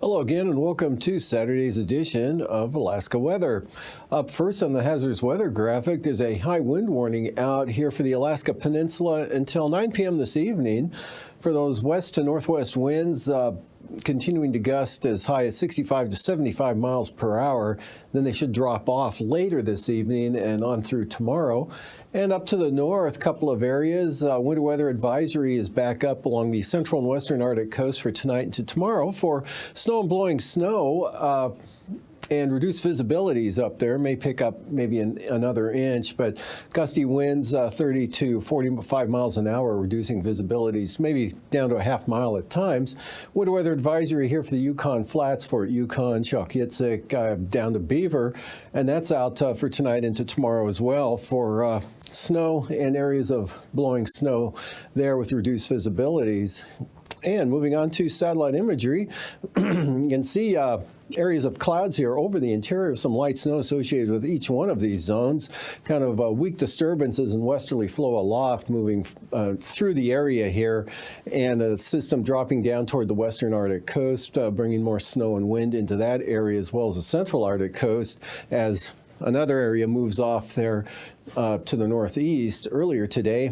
Hello again and welcome to Saturday's edition of Alaska Weather. Up first on the hazardous weather graphic, there's a high wind warning out here for the Alaska Peninsula until 9 p.m. this evening. For those west to northwest winds, continuing to gust as high as 65 to 75 miles per hour. Then they should drop off later this evening and on through tomorrow. And up to the north, a couple of areas. Winter weather advisory is back up along the central and western Arctic coast for tonight and to tomorrow for snow and blowing snow. And reduced visibilities up there may pick up maybe another inch, but gusty winds 30 to 45 miles an hour, reducing visibilities maybe down to a half mile at times. Winter weather advisory here for the Yukon Flats, for Yukon, Chalkitsik, down to Beaver, and that's out for tonight into tomorrow as well for snow and areas of blowing snow there with reduced visibilities. And moving on to satellite imagery, you can see areas of clouds here over the interior, some light snow associated with each one of these zones, kind of weak disturbances and westerly flow aloft moving through the area here, and a system dropping down toward the western Arctic coast, bringing more snow and wind into that area as well as the central Arctic coast as another area moves off there to the northeast earlier today.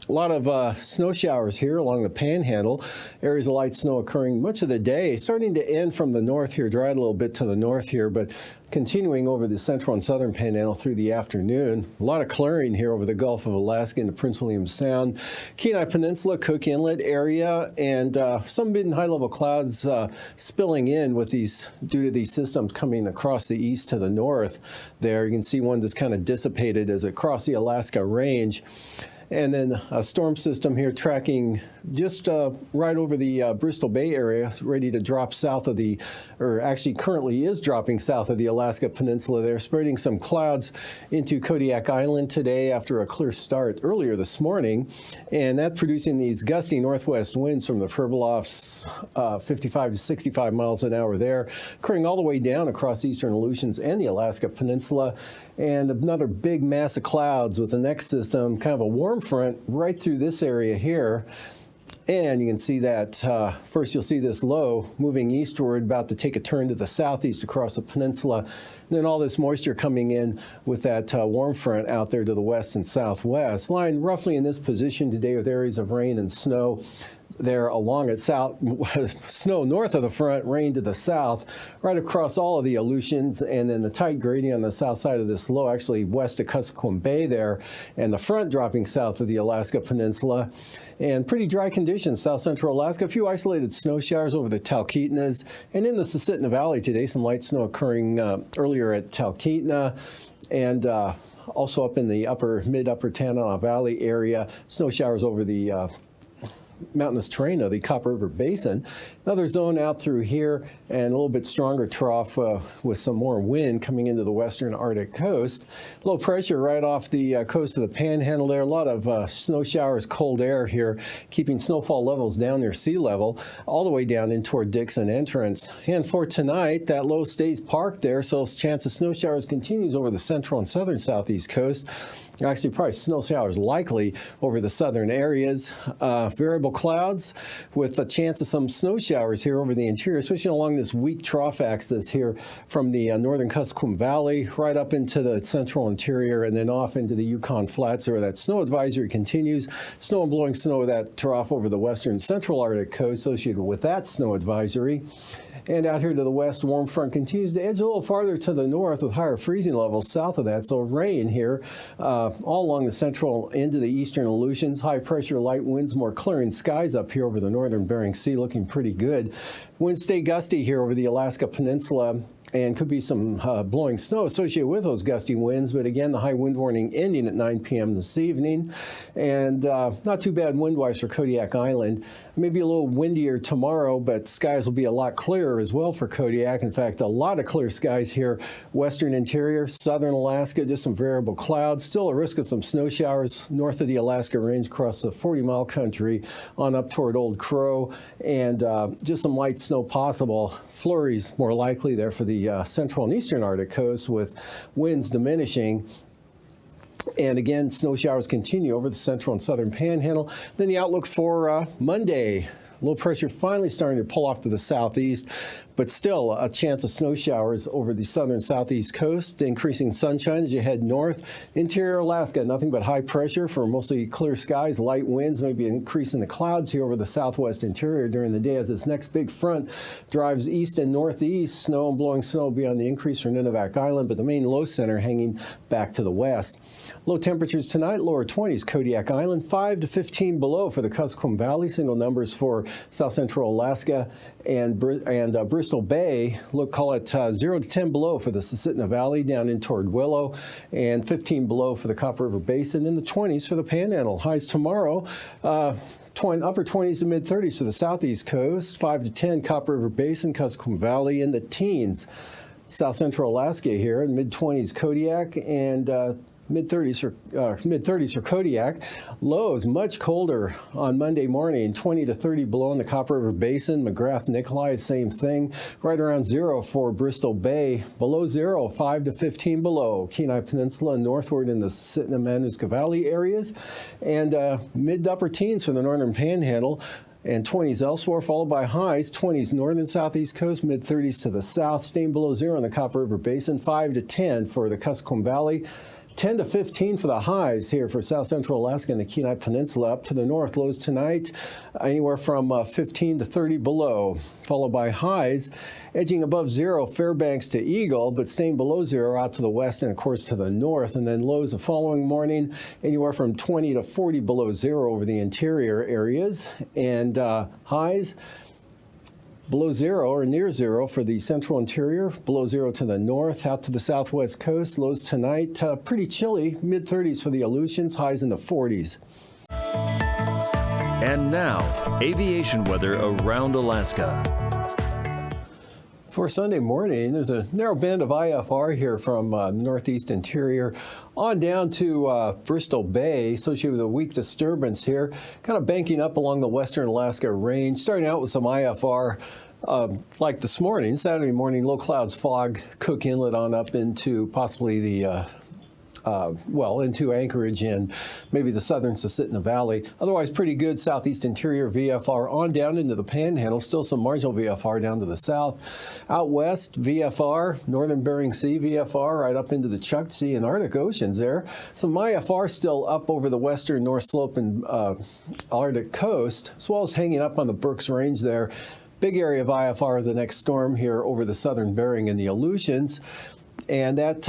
A lot of snow showers here along the panhandle. Areas of light snow occurring much of the day, starting to end from the north here, dried a little bit to the north here, but continuing over the central and southern panhandle through the afternoon. A lot of clearing here over the Gulf of Alaska into Prince William Sound, Kenai Peninsula, Cook Inlet area, and some mid and high level clouds spilling in with these due to these systems coming across the east to the north. There you can see one that's kind of dissipated as it crossed the Alaska Range. And then a storm system here tracking just right over the Bristol Bay area, ready to drop south of the, or actually currently is dropping south of the Alaska Peninsula there, spreading some clouds into Kodiak Island today after a clear start earlier this morning. And that's producing these gusty northwest winds from the Pribilofs, 55 to 65 miles an hour there, occurring all the way down across eastern Aleutians and the Alaska Peninsula. And another big mass of clouds with the next system, kind of a warm front right through this area here. And you can see that first you'll see this low moving eastward, about to take a turn to the southeast across the peninsula. And then all this moisture coming in with that warm front out there to the west and southwest. Lying roughly in this position today with areas of rain and snow there along it south, snow north of the front, rain to the south, right across all of the Aleutians, and then the tight gradient on the south side of this low, actually west of Kuskokwim Bay there, and the front dropping south of the Alaska Peninsula. And pretty dry conditions, south central Alaska. A few isolated snow showers over the Talkeetnas. And in the Susitna Valley today, some light snow occurring earlier at Talkeetna. And also up in the mid-upper Tanana Valley area, snow showers over the mountainous terrain of the Copper River Basin. Another zone out through here and a little bit stronger trough with some more wind coming into the western Arctic coast. Low pressure right off the coast of the Panhandle there. A lot of snow showers, cold air here, keeping snowfall levels down near sea level all the way down in toward Dixon Entrance. And for tonight, that low stays parked there, so chance of snow showers continues over the central and southern southeast coast. Actually, probably snow showers likely over the southern areas. Variable clouds with a chance of some snow showers here over the interior, especially along this weak trough axis here from the northern Kuskokwim Valley right up into the central interior and then off into the Yukon Flats where that snow advisory continues. Snow and blowing snow with that trough over the western central Arctic coast associated with that snow advisory. And out here to the west, warm front continues to edge a little farther to the north with higher freezing levels south of that. So rain here all along the central end of the eastern Aleutians. High pressure, light winds, more clearing skies up here over the northern Bering Sea, looking pretty good. Winds stay gusty here over the Alaska Peninsula. And could be some blowing snow associated with those gusty winds. But again, the high wind warning ending at 9 p.m. this evening. And not too bad wind-wise for Kodiak Island. Maybe a little windier tomorrow, but skies will be a lot clearer as well for Kodiak. In fact, a lot of clear skies here. Western interior, southern Alaska, just some variable clouds. Still a risk of some snow showers north of the Alaska Range across the 40-mile country on up toward Old Crow. And just some light snow possible. Flurries more likely there for the central and eastern Arctic coast with winds diminishing. And again, snow showers continue over the central and southern panhandle. Then the outlook for Monday. Low pressure finally starting to pull off to the southeast, but still a chance of snow showers over the southern southeast coast, increasing sunshine as you head north. Interior Alaska, nothing but high pressure for mostly clear skies, light winds, maybe increasing the clouds here over the southwest interior during the day as this next big front drives east and northeast. Snow and blowing snow beyond the increase for Nunivak Island, but the main low center hanging back to the west. Low temperatures tonight, lower 20s, Kodiak Island, 5 to 15 below for the Kuskokwim Valley, single numbers for south central Alaska and Bristol Bay. Look, call it 0 to 10 below for the Susitna Valley down in toward Willow, and 15 below for the Copper River Basin, in the 20s for the Panhandle. Highs tomorrow, upper 20s to mid 30s for the southeast coast, 5 to 10 Copper River Basin, Kuskokwim Valley, in the teens. South central Alaska here, in mid 20s Kodiak, and mid-30s for Kodiak. Lows much colder on Monday morning, 20 to 30 below in the Copper River Basin. McGrath, Nikolai, same thing. Right around 0 for Bristol Bay. Below 0, 5 to 15 below. Kenai Peninsula northward in the Susitna Manaska Valley areas. And mid to upper teens for the northern Panhandle. And 20s elsewhere, followed by highs, 20s north and southeast coast, mid-30s to the south, staying below 0 in the Copper River Basin, 5 to 10 for the Kuskokwim Valley. 10 to 15 for the highs here for south central Alaska and the Kenai Peninsula. Up to the north, lows tonight anywhere from 15 to 30 below, followed by highs edging above 0, Fairbanks to Eagle, but staying below 0 out to the west and, of course, to the north. And then lows the following morning anywhere from 20 to 40 below 0 over the interior areas, and highs below 0 or near 0 for the central interior, below 0 to the north, out to the southwest coast. Lows tonight, pretty chilly, mid-30s for the Aleutians, highs in the 40s. And now, aviation weather around Alaska. For Sunday morning, there's a narrow band of IFR here from the northeast interior on down to Bristol Bay, associated with a weak disturbance here, kind of banking up along the western Alaska range, starting out with some IFR like this morning, Saturday morning, low clouds, fog, Cook Inlet on up into possibly the into Anchorage and maybe the southern Susitna Valley. Otherwise, pretty good southeast interior VFR on down into the Panhandle. Still some marginal VFR down to the south. Out west, VFR, northern Bering Sea VFR, right up into the Chukchi and Arctic Oceans there. Some IFR still up over the western North Slope and Arctic coast, as well as hanging up on the Berks Range there. Big area of IFR, the next storm here over the southern Bering and the Aleutians. And that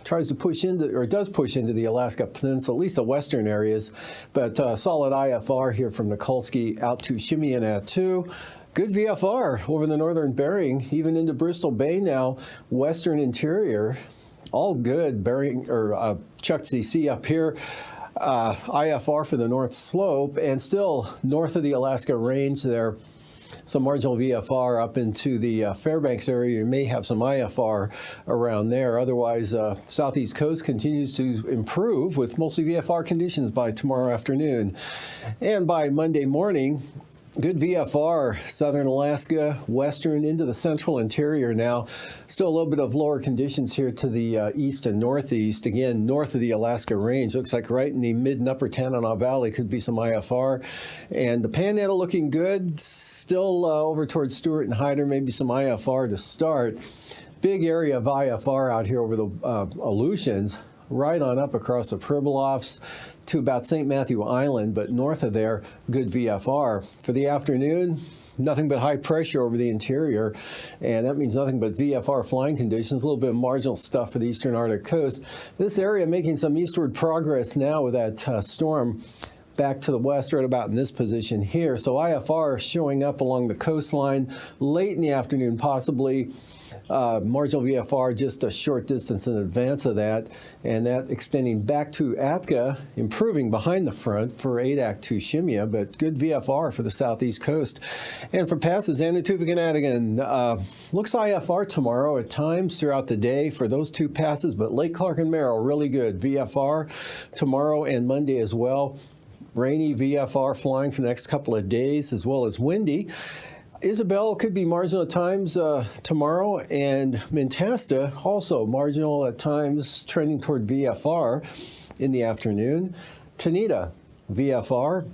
tries to push into, or does push into the Alaska Peninsula, at least the western areas. But solid IFR here from Nikolsky out to Shimianatu. Good VFR over the northern Bering, even into Bristol Bay now, western interior. All good. Bering or Chukchi Sea up here. IFR for the North Slope, and still north of the Alaska Range there. Some marginal VFR up into the Fairbanks area. You may have some IFR around there. Otherwise, southeast coast continues to improve with mostly VFR conditions by tomorrow afternoon. And by Monday morning, good VFR, southern Alaska, western into the central interior now. Still a little bit of lower conditions here to the east and northeast. Again, north of the Alaska Range. Looks like right in the mid and upper Tanana Valley could be some IFR. And the Panhandle looking good. Still over towards Stewart and Hyder, maybe some IFR to start. Big area of IFR out here over the Aleutians. Right on up across the Pribilofs to about St. Matthew Island, but north of there, good VFR. For the afternoon, nothing but high pressure over the interior, and that means nothing but VFR flying conditions, a little bit of marginal stuff for the eastern Arctic coast. This area making some eastward progress now with that storm back to the west, right about in this position here. So IFR showing up along the coastline late in the afternoon, possibly. Marginal VFR just a short distance in advance of that, and that extending back to Atka, improving behind the front for ADAC to Shimia, but good VFR for the southeast coast. And for passes, Anatuvik and Adigan, looks IFR tomorrow at times throughout the day for those two passes, but Lake Clark and Merrill, really good VFR tomorrow and Monday as well. Rainy VFR flying for the next couple of days, as well as windy. Isabel could be marginal at times tomorrow, and Mentasta also marginal at times, trending toward VFR in the afternoon. Tanita, VFR.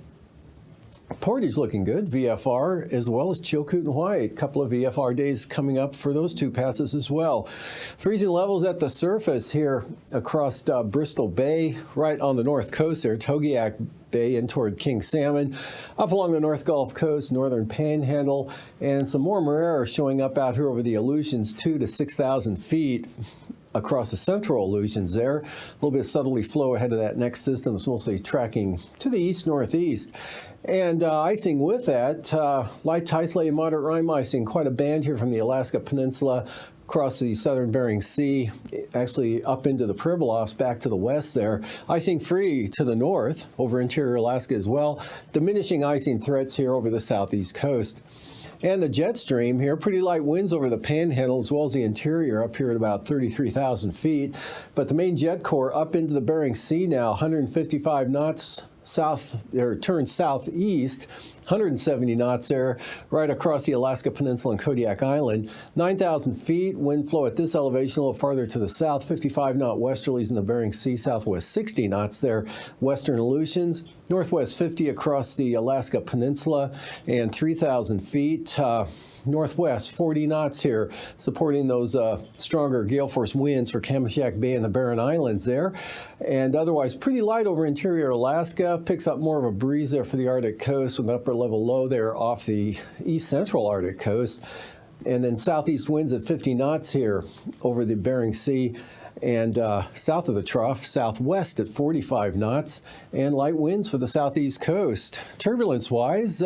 Portage looking good, VFR, as well as Chilkoot and White. A couple of VFR days coming up for those two passes as well. Freezing levels at the surface here across Bristol Bay, right on the north coast there, Togiak Bay in toward King Salmon, up along the North Gulf Coast, northern Panhandle, and some warmer air showing up out here over the Aleutians, 2,000 to 6,000 feet. Across the central Aleutians there. A little bit of southerly flow ahead of that next system. It's mostly tracking to the east-northeast. And icing with that, light to isolated moderate rime icing, quite a band here from the Alaska Peninsula across the southern Bering Sea, actually up into the Pribilofs, back to the west there. Icing free to the north over interior Alaska as well. Diminishing icing threats here over the southeast coast. And the jet stream here, pretty light winds over the Panhandle as well as the interior up here at about 33,000 feet. But the main jet core up into the Bering Sea now, 155 knots south, or turns southeast, 170 knots there, right across the Alaska Peninsula and Kodiak Island. 9,000 feet, wind flow at this elevation a little farther to the south, 55-knot westerlies in the Bering Sea, southwest 60 knots there, western Aleutians, northwest 50 across the Alaska Peninsula, and 3,000 feet. Northwest 40 knots here, supporting those stronger gale force winds for Kamishak Bay and the Barren Islands there. And otherwise pretty light over interior Alaska. Picks up more of a breeze there for the Arctic coast with an upper level low there off the east central Arctic coast. And then southeast winds at 50 knots here over the Bering Sea. And south of the trough, southwest at 45 knots. And light winds for the southeast coast. Turbulence-wise,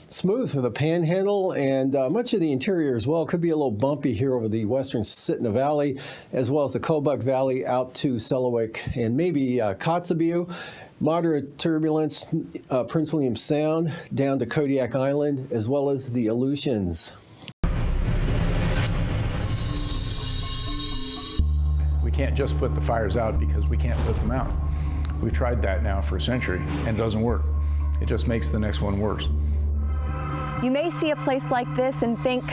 smooth for the Panhandle and much of the interior as well. Could be a little bumpy here over the western Sitna Valley, as well as the Kobuk Valley out to Selawik and maybe Kotzebue. Moderate turbulence, Prince William Sound down to Kodiak Island, as well as the Aleutians. We can't just put the fires out because we can't put them out. We've tried that now for a century, and it doesn't work. It just makes the next one worse. You may see a place like this and think,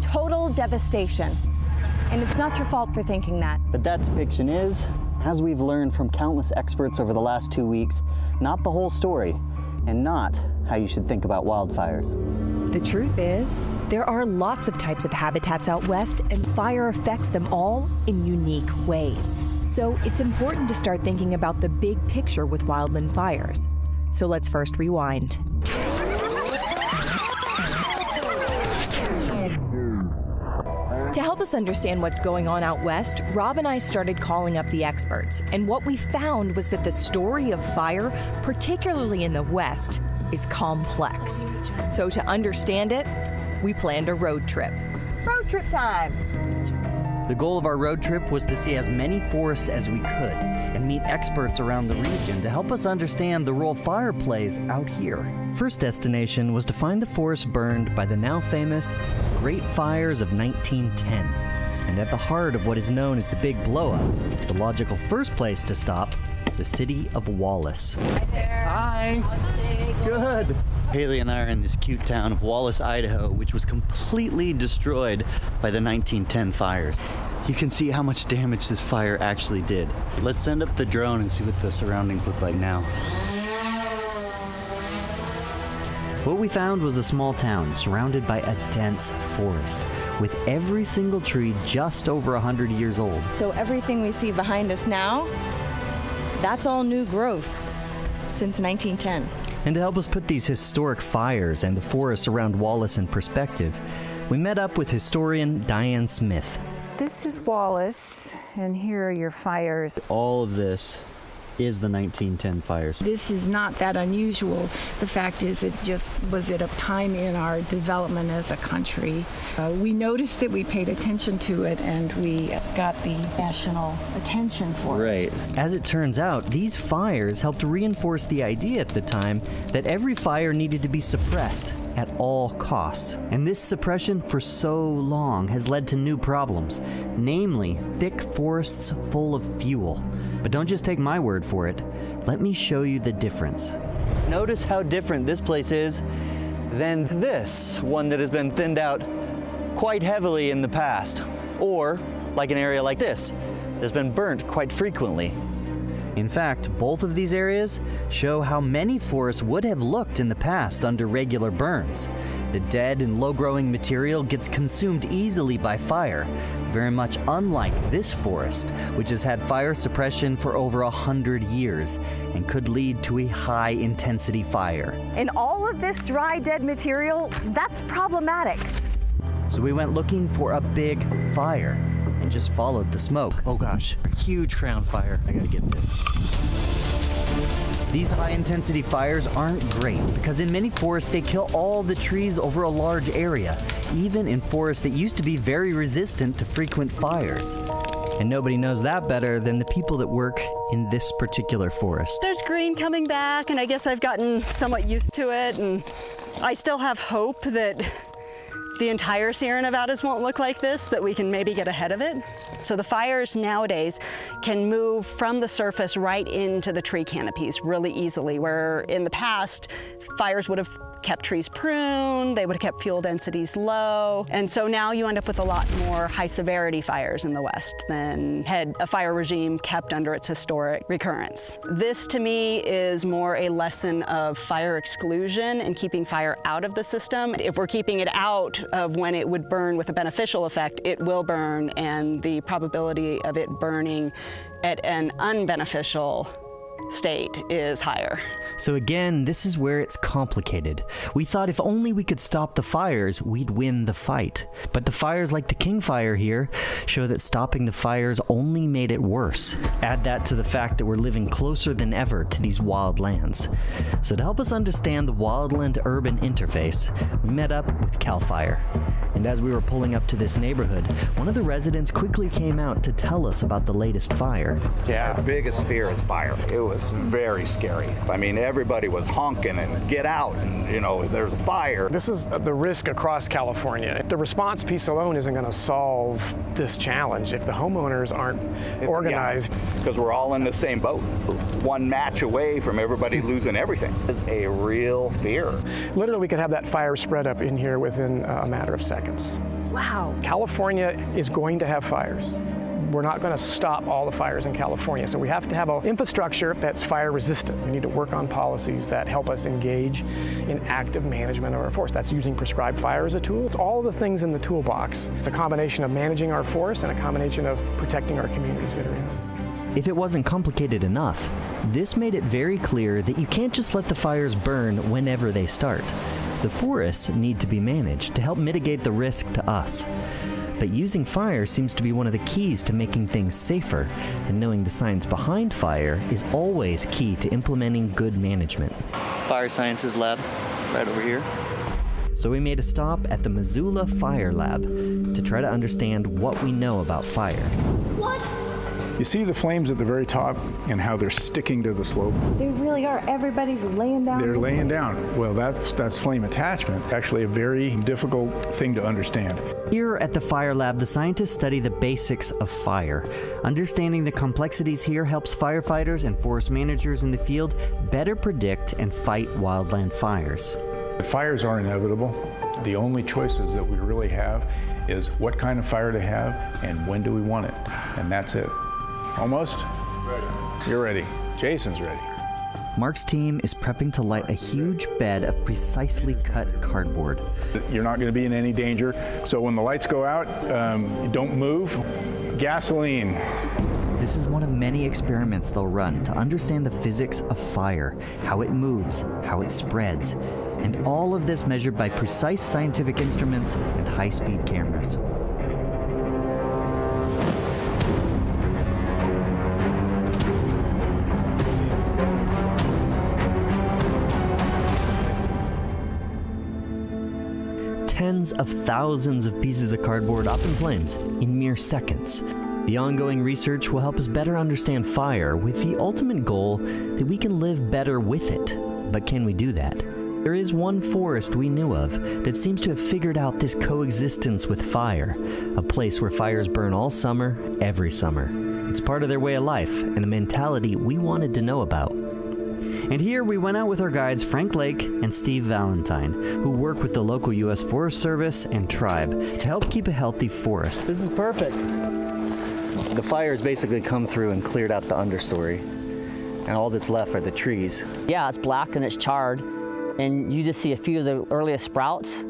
total devastation. And it's not your fault for thinking that. But that depiction is, as we've learned from countless experts over the last 2 weeks, not the whole story, and not how you should think about wildfires. The truth is, there are lots of types of habitats out west, and fire affects them all in unique ways. So it's important to start thinking about the big picture with wildland fires. So let's first rewind. To help us understand what's going on out west, Rob and I started calling up the experts, and what we found was that the story of fire, particularly in the west, is complex. So to understand it, we planned a road trip. Road trip time! The goal of our road trip was to see as many forests as we could and meet experts around the region to help us understand the role fire plays out here. First destination was to find the forest burned by the now famous Great Fires of 1910. And at the heart of what is known as the Big Blow-Up, the logical first place to stop, the city of Wallace. Hi, Sarah. Hi. Good. Haley and I are in this cute town of Wallace, Idaho, which was completely destroyed by the 1910 fires. You can see how much damage this fire actually did. Let's send up the drone and see what the surroundings look like now. What we found was a small town surrounded by a dense forest, with every single tree just over 100 years old. So everything we see behind us now, that's all new growth since 1910. And to help us put these historic fires and the forests around Wallace in perspective, we met up with historian Diane Smith. This is Wallace, and here are your fires. All of this is the 1910 fires. This is not that unusual. The fact is, it just was at a time in our development as a country. We noticed it, we paid attention to it, and we got the national attention for it. Right. As it turns out, these fires helped reinforce the idea at the time that every fire needed to be suppressed at all costs. And this suppression for so long has led to new problems, namely thick forests full of fuel. But don't just take my word for it. Let me show you the difference. Notice how different this place is than this one that has been thinned out quite heavily in the past. Or like an area like this that's been burnt quite frequently. In fact, both of these areas show how many forests would have looked in the past under regular burns. The dead and low-growing material gets consumed easily by fire, very much unlike this forest, which has had fire suppression for over 100 years and could lead to a high-intensity fire. And all of this dry, dead material, that's problematic. So we went looking for a big fire and just followed the smoke. Oh gosh, a huge crown fire. I gotta get this. These high-intensity fires aren't great because in many forests they kill all the trees over a large area, even in forests that used to be very resistant to frequent fires. And nobody knows that better than the people that work in this particular forest. There's green coming back, and I guess I've gotten somewhat used to it, and I still have hope that the entire Sierra Nevadas won't look like this, that we can maybe get ahead of it. So the fires nowadays can move from the surface right into the tree canopies really easily, where in the past, fires would have kept trees pruned, they would have kept fuel densities low, and so now you end up with a lot more high-severity fires in the West than had a fire regime kept under its historic recurrence. This, to me, is more a lesson of fire exclusion and keeping fire out of the system. If we're keeping it out of when it would burn with a beneficial effect, it will burn, and the probability of it burning at an unbeneficial state is higher. So again, this is where it's complicated. We thought if only we could stop the fires, we'd win the fight. But the fires like the King Fire here show that stopping the fires only made it worse. Add that to the fact that we're living closer than ever to these wild lands. So to help us understand the wildland-urban interface, we met up with CAL FIRE. And as we were pulling up to this neighborhood, one of the residents quickly came out to tell us about the latest fire. Yeah, the biggest fear is fire. It was very scary. I mean, everybody was honking and get out, and you know, there's a fire. This is the risk across California. The response piece alone isn't going to solve this challenge if the homeowners aren't organized. Because we're all in the same boat. One match away from everybody losing everything. It's a real fear. Literally, we could have that fire spread up in here within a matter of seconds. Wow. California is going to have fires. We're not going to stop all the fires in California, so we have to have an infrastructure that's fire resistant. We need to work on policies that help us engage in active management of our forest. That's using prescribed fire as a tool. It's all the things in the toolbox. It's a combination of managing our forest and a combination of protecting our communities that are in them. If it wasn't complicated enough, this made it very clear that you can't just let the fires burn whenever they start. The forests need to be managed to help mitigate the risk to us. But using fire seems to be one of the keys to making things safer, and knowing the science behind fire is always key to implementing good management. Fire Sciences Lab, right over here. So we made a stop at the Missoula Fire Lab to try to understand what we know about fire. What? You see the flames at the very top and how they're sticking to the slope? They really are. Everybody's laying down. They're laying down. Well, that's flame attachment. Actually a very difficult thing to understand. Here at the Fire Lab, the scientists study the basics of fire. Understanding the complexities here helps firefighters and forest managers in the field better predict and fight wildland fires. Fires are inevitable. The only choices that we really have is what kind of fire to have and when do we want it. And that's it. Almost? Ready. You're ready. Jason's ready. Mark's team is prepping to light a huge bed of precisely cut cardboard. You're not going to be in any danger. So when the lights go out, don't move. Gasoline. This is one of many experiments they'll run to understand the physics of fire, how it moves, how it spreads, and all of this measured by precise scientific instruments and high-speed cameras. Tens of thousands of pieces of cardboard up in flames in mere seconds. The ongoing research will help us better understand fire with the ultimate goal that we can live better with it. But can we do that? There is one forest we knew of that seems to have figured out this coexistence with fire, a place where fires burn all summer, every summer. It's part of their way of life and a mentality we wanted to know about. And here we went out with our guides Frank Lake and Steve Valentine, who work with the local U.S. Forest Service and tribe to help keep a healthy forest. This is perfect. The fires basically come through and cleared out the understory. and all that's left are the trees. Yeah, it's black and it's charred, and you just see a few of the earliest sprouts,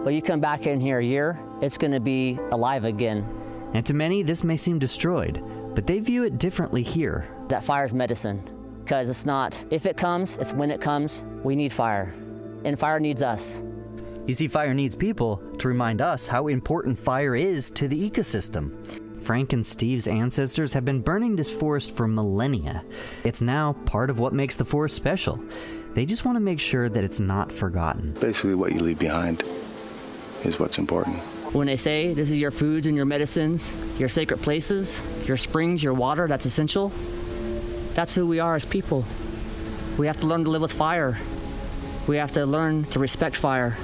but you come back in here a year, it's going to be alive again. And to many, this may seem destroyed, but they view it differently here. That fire's medicine, because it's not if it comes, it's when it comes. We need fire, and fire needs us. You see, fire needs people to remind us how important fire is to the ecosystem. Frank and Steve's ancestors have been burning this forest for millennia. It's now part of what makes the forest special. They just want to make sure that it's not forgotten. Basically, what you leave behind is what's important. When they say this is your foods and your medicines, your sacred places, your springs, your water, that's essential, that's who we are as people. We have to learn to live with fire. We have to learn to respect fire.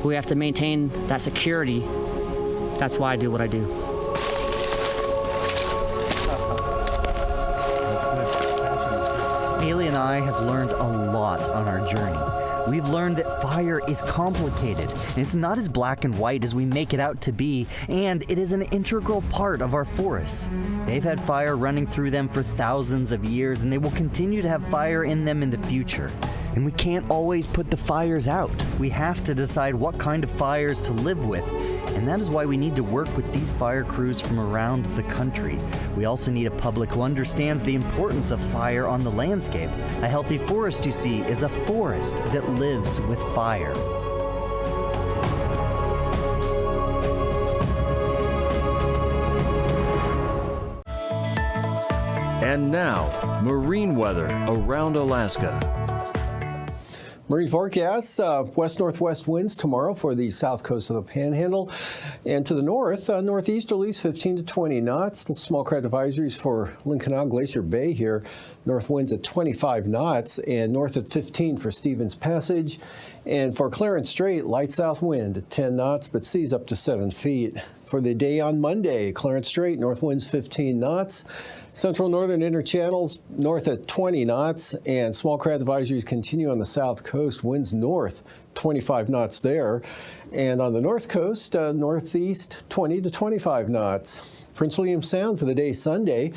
We have to maintain that security. That's why I do what I do. Haley and I have learned a lot on our journey. We've learned that fire is complicated, and it's not as black and white as we make it out to be, and it is an integral part of our forests. They've had fire running through them for thousands of years, and they will continue to have fire in them in the future. And we can't always put the fires out. We have to decide what kind of fires to live with, and that is why we need to work with these fire crews from around the country. We also need a public who understands the importance of fire on the landscape. A healthy forest, you see, is a forest that lives with fire. And now, marine weather around Alaska. Marine forecasts, west-northwest winds tomorrow for the south coast of the Panhandle. And to the north, northeasterlies 15 to 20 knots. Small craft advisories for Lincoln Glacier Bay here. North winds at 25 knots and north at 15 for Stevens Passage. And for Clarence Strait, light south wind at 10 knots, but seas up to 7 feet. For the day on Monday, Clarence Strait, north winds 15 knots. Central northern interchannels north at 20 knots, and small craft advisories continue on the south coast. Winds north, 25 knots there. And on the north coast, northeast, 20 to 25 knots. Prince William Sound for the day Sunday.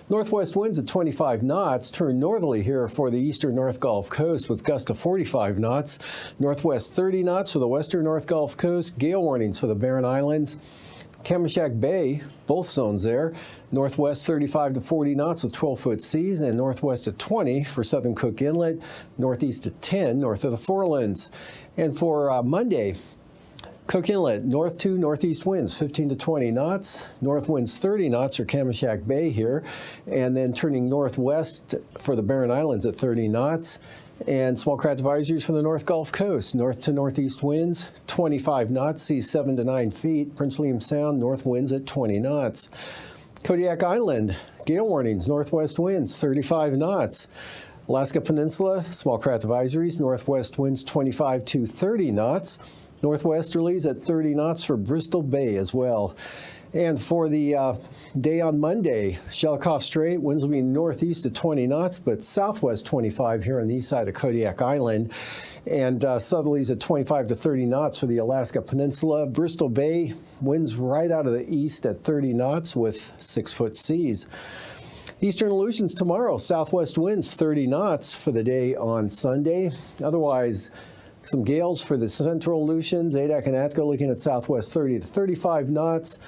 Northwest winds at 25 knots, turn northerly here for the eastern North Gulf Coast with gusts of 45 knots. Northwest 30 knots for the western North Gulf Coast. Gale warnings for the Barren Islands. Kamishak Bay, both zones there. Northwest 35 to 40 knots with 12-foot seas, and northwest at 20 for southern Cook Inlet. Northeast at 10 north of the Forelands. And for Monday, Cook Inlet, north to northeast winds 15 to 20 knots. North winds 30 knots for Kamishak Bay here. And then turning northwest for the Barren Islands at 30 knots. And small craft advisories from the North Gulf Coast. North to northeast winds, 25 knots, seas 7 to 9 feet. Prince William Sound, north winds at 20 knots. Kodiak Island, gale warnings, northwest winds, 35 knots. Alaska Peninsula, small craft advisories, northwest winds 25 to 30 knots. Northwesterlies at 30 knots for Bristol Bay as well. And for the day on Monday, Shelikof Strait, winds will be northeast at 20 knots, but southwest 25 here on the east side of Kodiak Island. And southerlies at 25 to 30 knots for the Alaska Peninsula. Bristol Bay, winds right out of the east at 30 knots with 6-foot seas. Eastern Aleutians tomorrow, southwest winds 30 knots for the day on Sunday. Otherwise, some gales for the central Aleutians, Adak and Atco looking at southwest 30 to 35 knots.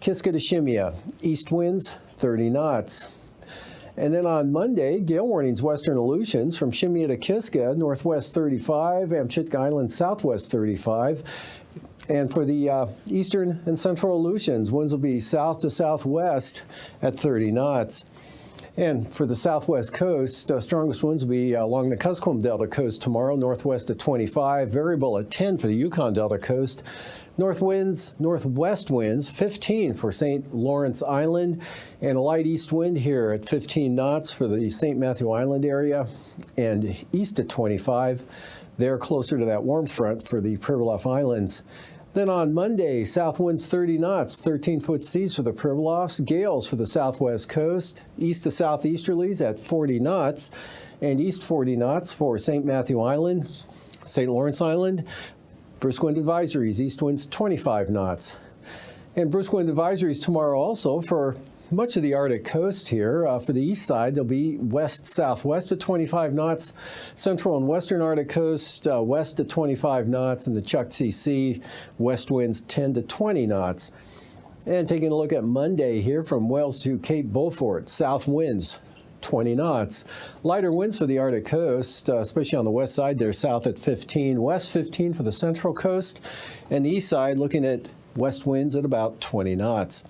Kiska to Shemya, east winds 30 knots. And then on Monday, gale warnings western Aleutians from Shemya to Kiska, northwest 35, Amchitka Island southwest 35. And for the eastern and central Aleutians, winds will be south to southwest at 30 knots. And for the southwest coast, strongest winds will be along the Kuskokwim Delta coast tomorrow, northwest at 25, variable at 10 for the Yukon Delta coast. Northwest winds, 15 for St. Lawrence Island, and a light east wind here at 15 knots for the St. Matthew Island area, and east at 25. They're closer to that warm front for the Pribilof Islands. Then on Monday, south winds 30 knots, 13-foot seas for the Pribilofs, gales for the southwest coast, east to southeasterlies at 40 knots, and east 40 knots for St. Matthew Island, St. Lawrence Island. Brisk wind advisories, east winds 25 knots. And brisk wind advisories tomorrow also for much of the Arctic coast here. For the east side, there'll be west-southwest at 25 knots, central and western Arctic coast west at 25 knots, and the Chukchi Sea, west winds 10 to 20 knots. And taking a look at Monday here from Wales to Cape Beaufort, south winds 20 knots. Lighter winds for the Arctic coast, especially on the west side there, south at 15, west 15 for the central coast, and the east side looking at west winds at about 20 knots.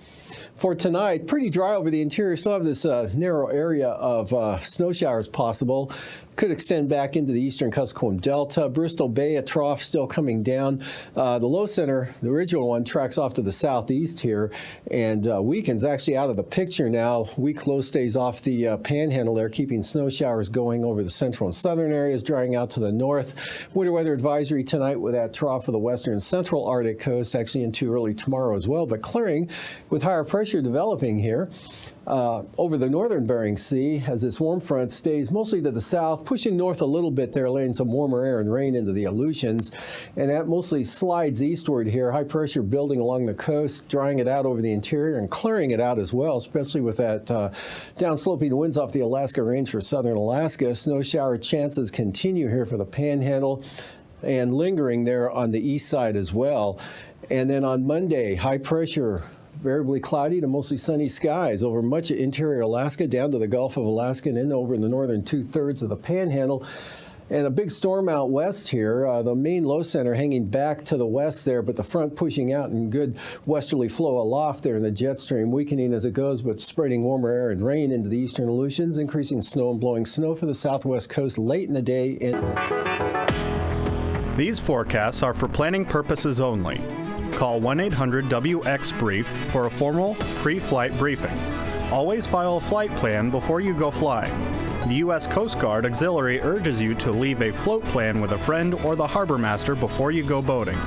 For tonight, pretty dry over the interior. Still have this narrow area of snow showers possible. Could extend back into the eastern Kuskokwim Delta. Bristol Bay, a trough still coming down. The low center, the original one, tracks off to the southeast here and weakens actually out of the picture now. Weak low stays off the panhandle there, keeping snow showers going over the central and southern areas, drying out to the north. Winter weather advisory tonight with that trough for the western and central Arctic coast, actually into early tomorrow as well, but clearing with higher pressure developing here. Over the northern Bering Sea as this warm front stays mostly to the south, pushing north a little bit there, laying some warmer air and rain into the Aleutians, and that mostly slides eastward here. High pressure building along the coast, drying it out over the interior and clearing it out as well, especially with that downsloping winds off the Alaska Range for southern Alaska. Snow shower chances continue here for the Panhandle and lingering there on the east side as well. And then on Monday, high pressure, variably cloudy to mostly sunny skies over much of interior Alaska, down to the Gulf of Alaska and in over in the northern two-thirds of the Panhandle. And a big storm out west here, the main low center hanging back to the west there, but the front pushing out in good westerly flow aloft there in the jet stream, weakening as it goes, but spreading warmer air and rain into the eastern Aleutians, increasing snow and blowing snow for the southwest coast late in the day. These forecasts are for planning purposes only. Call 1-800-WX-BRIEF for a formal pre-flight briefing. Always file a flight plan before you go flying. The U.S. Coast Guard Auxiliary urges you to leave a float plan with a friend or the harbor master before you go boating.